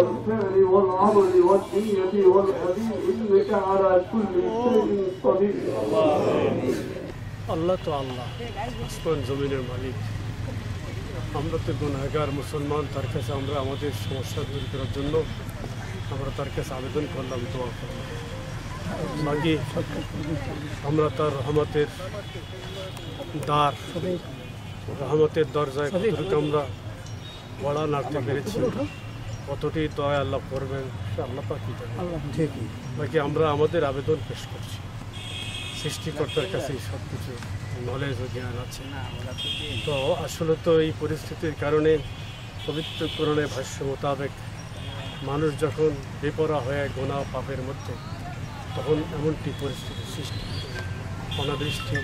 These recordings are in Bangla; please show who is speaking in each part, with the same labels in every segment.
Speaker 1: والفعل والعمل والنية والحديث إنك على كل شيء قدير.
Speaker 2: আল্লাহ তো আল্লাহ, আসমান জমিনের মালিক। আমরা তো গুনাহগার মুসলমান, তার কাছে আমরা আমাদের সমস্যা দূর করার জন্য আমরা তার কাছে আবেদন করলাম, দোয়া করলাম। বাকি আমরা তার রহমতের দরজায় কতটুকু আমরা বড়া নাড়তে পেরেছি, কতটি দয়া আল্লাহ করবেন সে আল্লাহ পাকই জানেন। বাকি আমরা আমাদের আবেদন পেশ করছি, সৃষ্টিকর্তার কাছে সব কিছু নলেজ ও জ্ঞান আছে। তো আসলে তো এই পরিস্থিতির কারণে পবিত্র কোরআনের ভাষ্য মোতাবেক মানুষ যখন বেপরা হয়ে গোনা পাপের মধ্যে, তখন এমনটি পরিস্থিতি সৃষ্টি, অনাবৃষ্টি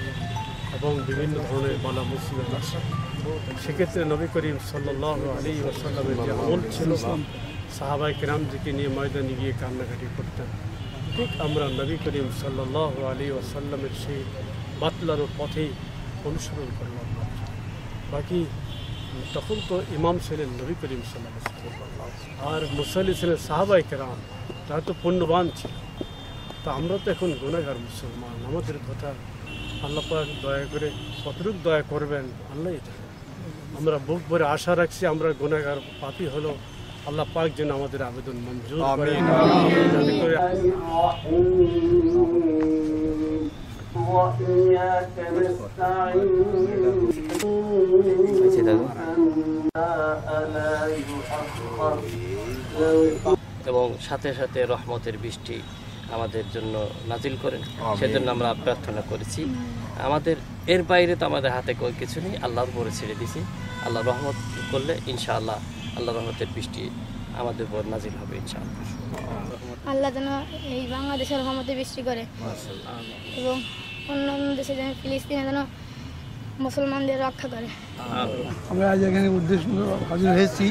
Speaker 2: এবং বিভিন্ন ধরনের বালা মুসিবত আসে। সেক্ষেত্রে নবী করিম সাল্লাল্লাহু আলাইহি ওয়াসাল্লামের যে আমল ছিল, সাহাবায়ে কেরামদেরকে নিয়ে ময়দানে গিয়ে কান্নাকাটি করতেন, ঠিক আমরা নবী করিম সাল্লাল্লাহু আলাইহি ওয়াসাল্লামের সেই বাতলানো পথেই অনুসরণ করলাম। বাকি তখন তো ইমাম ছিলেন নবী করিম সাল্লাল্লাহু আলাইহি ওয়াসাল্লাম, আর মুসাল্লি ছিলেন সাহাবায়ে কেরাম, তারা তো পুণ্যবান ছিল। তো আমরা তো এখন গুনাহগার মুসলমান, আমাদের কথা আল্লাহ পাক দয়া করে কতটুকু দয়া করবেন আল্লাহই জানেন। আমরা বুক ভরে আশা রাখছি, আমরা গুনাহগার পাপী হলো আল্লাহ পাক যেন আমাদের আবেদন মঞ্জুর করেন, যাতে করে
Speaker 3: এবং সাথে সাথে রহমতের বৃষ্টি আমাদের জন্য নাজিল করেন, সেজন্য আমরা প্রার্থনা করেছি। আমাদের এর বাইরে তো আমাদের হাতে কিছু নেই, আল্লাহর উপরে ছেড়ে দিছি। আল্লাহ রহমত করলে ইনশাআল্লাহ আল্লাহ রহমতের বৃষ্টি আমাদের উপর নাজিল হবে ইনশাআল্লাহ।
Speaker 4: আল্লাহ যেন এই বাংলাদেশের রহমতের বৃষ্টি করে এবং অন্য অন্য দেশে যেন ফিলিস্তিনে যেন মুসলমানদের রক্ষা করে।
Speaker 5: আমরা আজ এখানে উদ্দেশ্য হাজির হয়েছি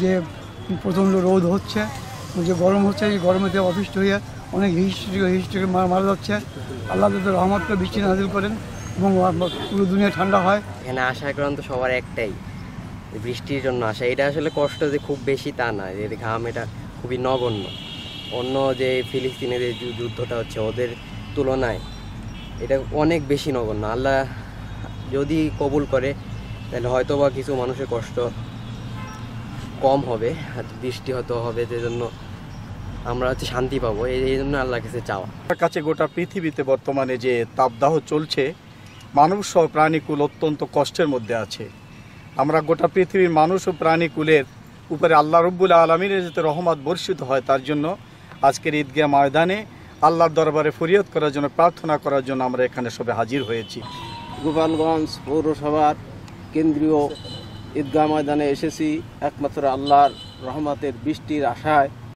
Speaker 5: যে প্রচণ্ড রোদ হচ্ছে, যে গরম হচ্ছে, এই গরমেতে অফিস হয়ে অনেক হিস্ট্রি মারা যাচ্ছে। আল্লাহ তাদের রহমতকে বৃষ্টি নাজিল করেন এবং পুরো দুনিয়া ঠান্ডা হয়।
Speaker 6: এখানে আসার কারণ তো সবার একটাই, বৃষ্টির জন্য আসা। এটা আসলে কষ্ট যে খুব বেশি তা না, যে ঘাম এটা খুবই নগণ্য। অন্য যে ফিলিস্তিনের যে যুদ্ধটা হচ্ছে ওদের তুলনায় এটা অনেক বেশি নগণ্য। আল্লাহ যদি কবুল করে তাহলে হয়তো বা কিছু মানুষের কষ্ট কম হবে, আর বৃষ্টি হয়তো হবে, যে জন্য আমরা শান্তি পাবো, এই জন্য আল্লাহর কাছে চাওয়া।
Speaker 7: কাছে গোটা পৃথিবীতে বর্তমানে যে তাপদাহ চলছে, মানব সহ প্রাণীকুল অত্যন্ত কষ্টের মধ্যে আছে। আমরা গোটা পৃথিবীর মানুষ ও প্রাণীকুলের উপরে আল্লাহ রব্বুল আলমিনের যাতে রহমত বর্ষিত হয়, তার জন্য আজকের ঈদগাহ ময়দানে আল্লাহর দরবারে ফরিয়াদ করার জন্য, প্রার্থনা করার জন্য আমরা এখানে সবে হাজির হয়েছি।
Speaker 8: গোপালগঞ্জ পৌরসভার কেন্দ্রীয় ঈদগাহ ময়দানে এসেছি একমাত্র আল্লাহর রহমতের বৃষ্টির আশায়।